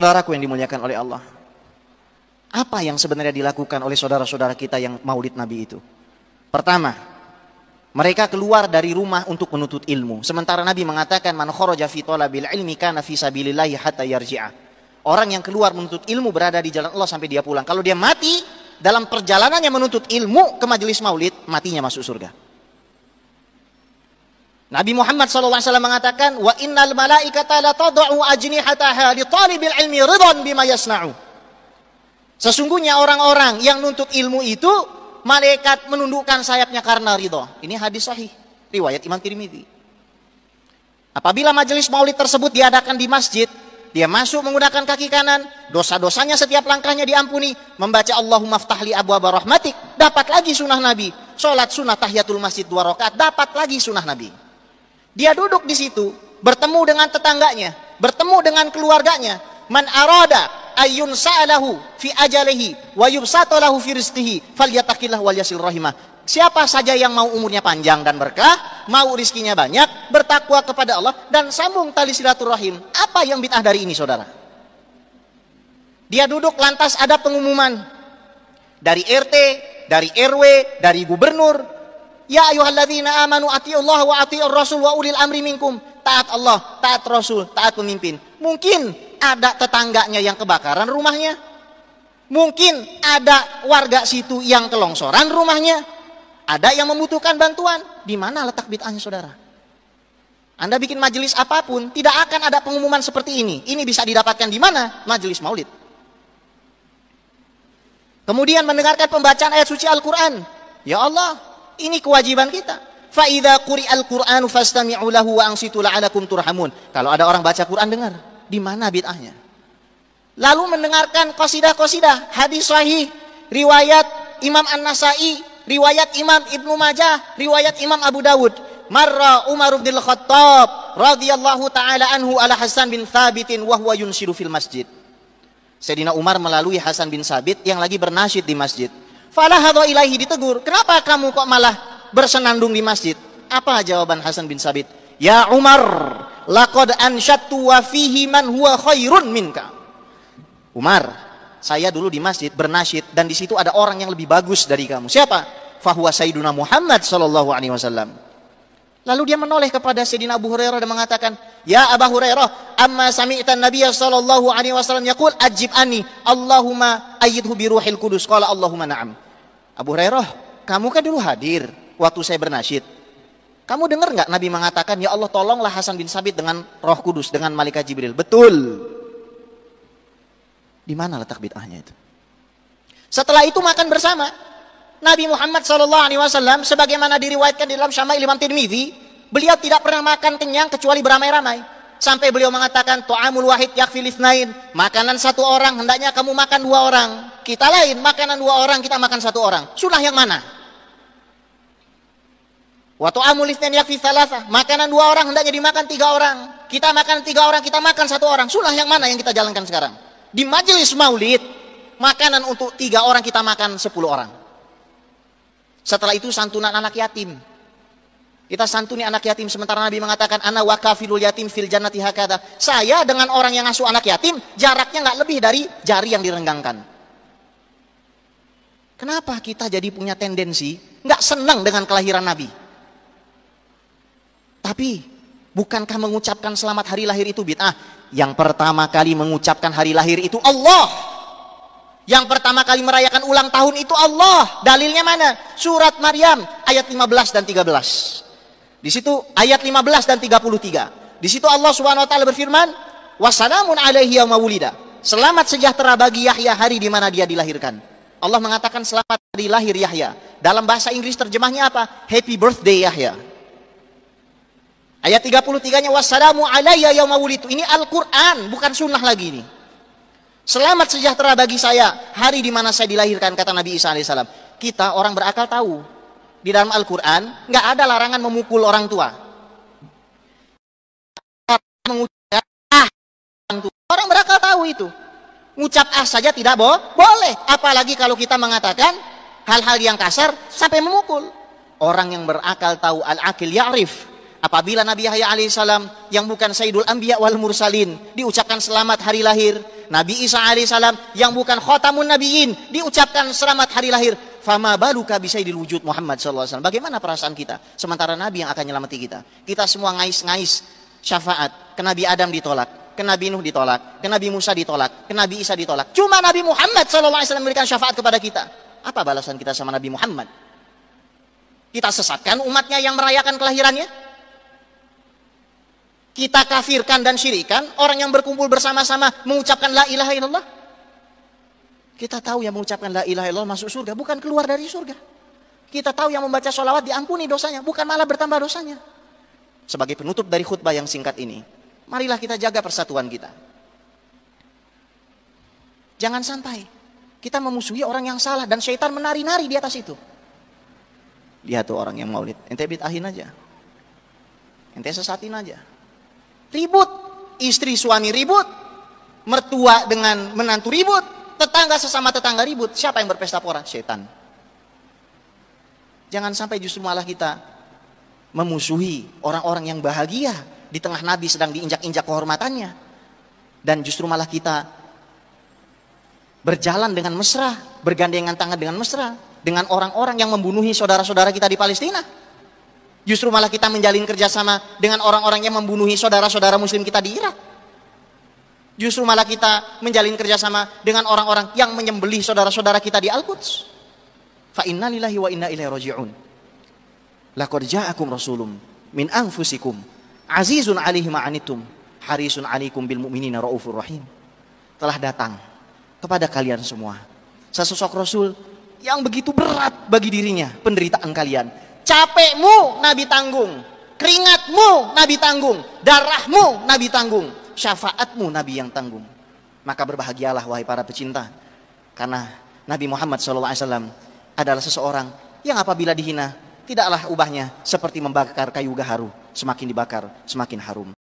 Saudaraku yang dimuliakan oleh Allah, apa yang sebenarnya dilakukan oleh saudara-saudara kita yang maulid Nabi itu? Pertama, mereka keluar dari rumah untuk menuntut ilmu. Sementara Nabi mengatakan, man kharaja fi talabil ilmi kana fi sabilillahi hatta yarji'a. Orang yang keluar menuntut ilmu berada di jalan Allah sampai dia pulang. Kalau dia mati dalam perjalanannya menuntut ilmu ke majelis maulid, matinya masuk surga. Nabi Muhammad SAW mengatakan, wa innal malaikata la tad'u ajnihataha li talibil ilmi ridwan bima yasna'u. Sesungguhnya orang-orang yang nuntut ilmu itu, malaikat menundukkan sayapnya karena ridho. Ini hadis sahih, riwayat Imam Tirmidzi. Apabila majelis maulid tersebut diadakan di masjid, dia masuk menggunakan kaki kanan, dosa-dosanya setiap langkahnya diampuni, membaca Allahumma ftahli abwaaba rahmatik, dapat lagi sunnah Nabi. Sholat sunnah tahiyatul masjid 2 rakaat, dapat lagi sunnah Nabi. Dia duduk di situ, bertemu dengan tetangganya, bertemu dengan keluarganya. Man arada ayyun sa'alahu fi ajalihi wa yubsata lahu fi rizqihi falyattaqillah wal yasil rahimah. Siapa saja yang mau umurnya panjang dan berkah, mau rizkinya banyak, bertakwa kepada Allah dan sambung tali silaturahim. Apa yang bid'ah dari ini, saudara? Dia duduk lantas ada pengumuman dari RT, dari RW, dari gubernur. Ya ayyuhalladzina amanu atiullaha wa atiur rasul wa ulil amri minkum. Taat Allah, taat Rasul, taat pemimpin. Mungkin ada tetangganya yang kebakaran rumahnya. Mungkin ada warga situ yang kelongsoran rumahnya. Ada yang membutuhkan bantuan. Di mana letak bid'ahnya, saudara? Anda bikin majelis apapun, tidak akan ada pengumuman seperti ini. Ini bisa didapatkan di mana? Majelis maulid. Kemudian mendengarkan pembacaan ayat suci Al-Quran. Ya Allah, ini kewajiban kita. Fa idza quri'al Qur'anu fastami'u lahu wa ansitu la'alakum turhamun. Kalau ada orang baca Quran, dengar. Di mana bid'ahnya? Lalu mendengarkan qasidah-qasidah, hadis sahih, riwayat Imam An-Nasai, riwayat Imam Ibnu Majah, riwayat Imam Abu Dawud. Marra Umar bin Khattab radhiyallahu taala anhu ala Hasan bin Thabit wa huwa yunshidu fil masjid. Sayyidina Umar melalui Hasan bin Thabit yang lagi bernasyid di masjid. Fala hadha ilaihi, ditegur, "Kenapa kamu kok malah bersenandung di masjid?" Apa jawaban Hasan bin Thabit? "Ya Umar, laqad ansyattu wa fihi man huwa khairun minka." Umar, saya dulu di masjid bernasyid dan di situ ada orang yang lebih bagus dari kamu. Siapa? Fahuwa Sayyiduna Muhammad sallallahu alaihi wasallam. Lalu dia menoleh kepada Sayyidina Abu Hurairah dan mengatakan, "Ya Abu Hurairah, amma sami'tan Nabiy sallallahu alaihi wasallam yaqul ajib anni, Allahumma ayyidhu bi ruhil qudus." Qala Allahumma na'am. Abu Hurairah, kamu kan dulu hadir waktu saya bernasyid. Kamu dengar enggak Nabi mengatakan, "Ya Allah, tolonglah Hasan bin Thabit dengan Roh Kudus, dengan malaikat Jibril." Betul. Di mana letak bid'ahnya itu? Setelah itu makan bersama. Nabi Muhammad SAW sebagaimana diriwayatkan di dalam Syama'il Imam Tirmidzi, beliau tidak pernah makan kenyang kecuali beramai-ramai. Sampai beliau mengatakan, "Ta'amul wahid yakfil itsnain." Makanan satu orang hendaknya kamu makan 2 orang. Kita lain makanan 2 orang, kita makan 1 orang. Sunnah yang mana? Wa ta'amul itsnain yakfi tsalatsa. Makanan 2 orang hendaknya dimakan 3 orang. Kita makan 3 orang, kita makan 1 orang. Sunnah yang mana yang kita jalankan sekarang? Di majelis maulid, makanan untuk 3 orang kita makan 10 orang. Setelah itu santunan anak yatim. Kita santuni anak yatim sementara Nabi mengatakan, "Ana wa kafilul yatim fil jannati hakadha." Saya dengan orang yang ngasuh anak yatim jaraknya nggak lebih dari jari yang direnggangkan. Kenapa kita jadi punya tendensi nggak senang dengan kelahiran Nabi? Tapi bukankah mengucapkan selamat hari lahir itu bid'ah? Yang pertama kali mengucapkan hari lahir itu Allah. Yang pertama kali merayakan ulang tahun itu Allah. Dalilnya mana? Surat Maryam ayat 15 dan 13. Di situ ayat 15 dan 33. Di situ Allah Subhanahu wa taala berfirman, "Wassalamun alaihi yauma wulida." Selamat sejahtera bagi Yahya hari di mana dia dilahirkan. Allah mengatakan selamat hari lahir Yahya. Dalam bahasa Inggris terjemahnya apa? Happy birthday Yahya. Ayat 33-nya wassalamu alayya yauma wulidtu. Ini Al-Qur'an, bukan sunnah lagi ini. Selamat sejahtera bagi saya hari di mana saya dilahirkan, kata Nabi Isa alaihissalam. Kita orang berakal tahu di dalam Al-Quran nggak ada larangan memukul orang tua. Orang berakal tahu itu. Ngucap saja tidak boleh. Apalagi kalau kita mengatakan hal-hal yang kasar sampai memukul. Orang yang berakal tahu, al-akil ya'rif. Apabila Nabi Yahya alaihissalam yang bukan Sayyidul Anbiya wal Mursalin diucapkan selamat hari lahir, Nabi Isa alaihissalam yang bukan khatamun nabiyyin diucapkan selamat hari lahir. Fama baluka bisaidil wujud Muhammad sallallahu alaihi wasallam. Bagaimana perasaan kita sementara Nabi yang akan nyelamati kita? Kita semua ngais-ngais syafaat. Ke Nabi Adam ditolak, ke Nabi Nuh ditolak, ke Nabi Musa ditolak, ke Nabi Isa ditolak. Cuma Nabi Muhammad sallallahu alaihi wasallam memberikan syafaat kepada kita. Apa balasan kita sama Nabi Muhammad? Kita sesatkan umatnya yang merayakan kelahirannya? Kita kafirkan dan syirikan orang yang berkumpul bersama-sama mengucapkan la ilaha illallah? Kita tahu yang mengucapkan la ilaha illallah masuk surga, bukan keluar dari surga. Kita tahu yang membaca sholawat diampuni dosanya, bukan malah bertambah dosanya. Sebagai penutup dari khutbah yang singkat ini, marilah kita jaga persatuan kita. Jangan sampai kita memusuhi orang yang salah dan syaitan menari-nari di atas itu. Lihat tuh orang yang maulid, ente bid'ahin aja, ente sesatin aja. Ribut, istri suami ribut, mertua dengan menantu ribut, tetangga sesama tetangga ribut. Siapa yang berpesta pora? Setan. Jangan sampai justru malah kita memusuhi orang-orang yang bahagia di tengah Nabi sedang diinjak-injak kehormatannya, dan justru malah kita berjalan dengan mesra, bergandengan tangan dengan mesra dengan orang-orang yang membunuhi saudara-saudara kita di Palestina. Justru malah kita menjalin kerjasama dengan orang-orang yang membunuhi saudara-saudara muslim kita di Irak. Justru malah kita menjalin kerjasama dengan orang-orang yang menyembelih saudara-saudara kita di Al-Quds. Fa inna lillahi wa inna ilaihi raji'un. Laqad ja'akum rasulun min anfusikum azizun 'alaihi ma 'anittum harisun 'alaikum bil mu'minina raufur rahim. Telah datang kepada kalian semua sesosok rasul yang begitu berat bagi dirinya penderitaan kalian. Capekmu Nabi tanggung, keringatmu Nabi tanggung, darahmu Nabi tanggung, syafaatmu Nabi yang tanggung. Maka berbahagialah wahai para pecinta, karena Nabi Muhammad SAW adalah seseorang yang apabila dihina tidaklah ubahnya seperti membakar kayu gaharu, semakin dibakar semakin harum.